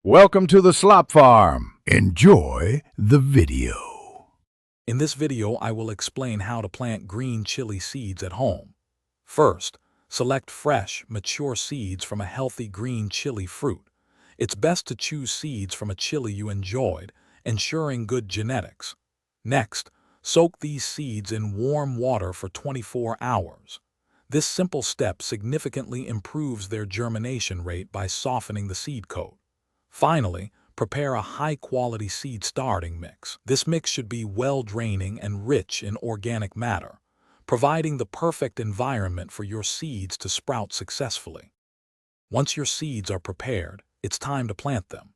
Welcome to the Slop Farm. Enjoy the video. In this video, I will explain how to plant green chili seeds at home. First, select fresh, mature seeds from a healthy green chili fruit. It's best to choose seeds from a chili you enjoyed, ensuring good genetics. Next, soak these seeds in warm water for 24 hours. This simple step significantly improves their germination rate by softening the seed coat. Finally, prepare a high-quality seed starting mix. This mix should be well-draining and rich in organic matter, providing the perfect environment for your seeds to sprout successfully. Once your seeds are prepared, it's time to plant them.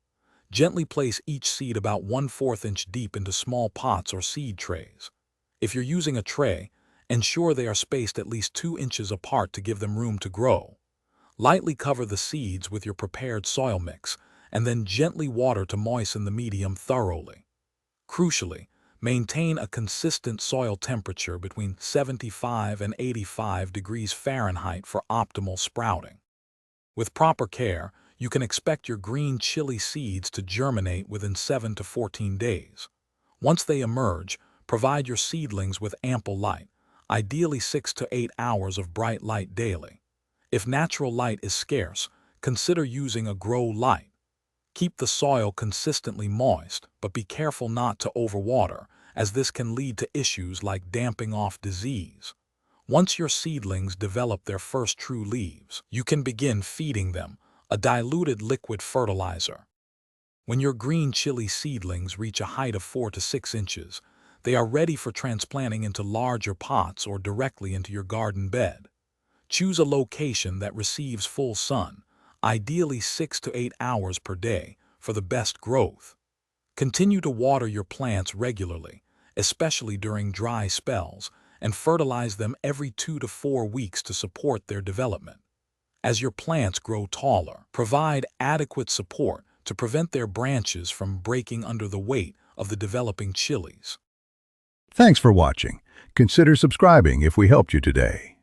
Gently place each seed about 1/4 inch deep into small pots or seed trays. If you're using a tray, ensure they are spaced at least 2 inches apart to give them room to grow. Lightly cover the seeds with your prepared soil mix, and then gently water to moisten the medium thoroughly. Crucially, maintain a consistent soil temperature between 75 and 85 degrees Fahrenheit for optimal sprouting. With proper care, you can expect your green chili seeds to germinate within 7 to 14 days. Once they emerge, provide your seedlings with ample light, ideally 6 to 8 hours of bright light daily. If natural light is scarce, consider using a grow light. Keep the soil consistently moist, but be careful not to overwater, as this can lead to issues like damping off disease. Once your seedlings develop their first true leaves, you can begin feeding them a diluted liquid fertilizer. When your green chili seedlings reach a height of 4 to 6 inches, they are ready for transplanting into larger pots or directly into your garden bed. Choose a location that receives full sun, ideally 6 to 8 hours per day, for the best growth. Continue to water your plants regularly, especially during dry spells, and fertilize them every 2 to 4 weeks to support their development. As your plants grow taller, provide adequate support to prevent their branches from breaking under the weight of the developing chilies. Thanks for watching. Consider subscribing if we helped you today.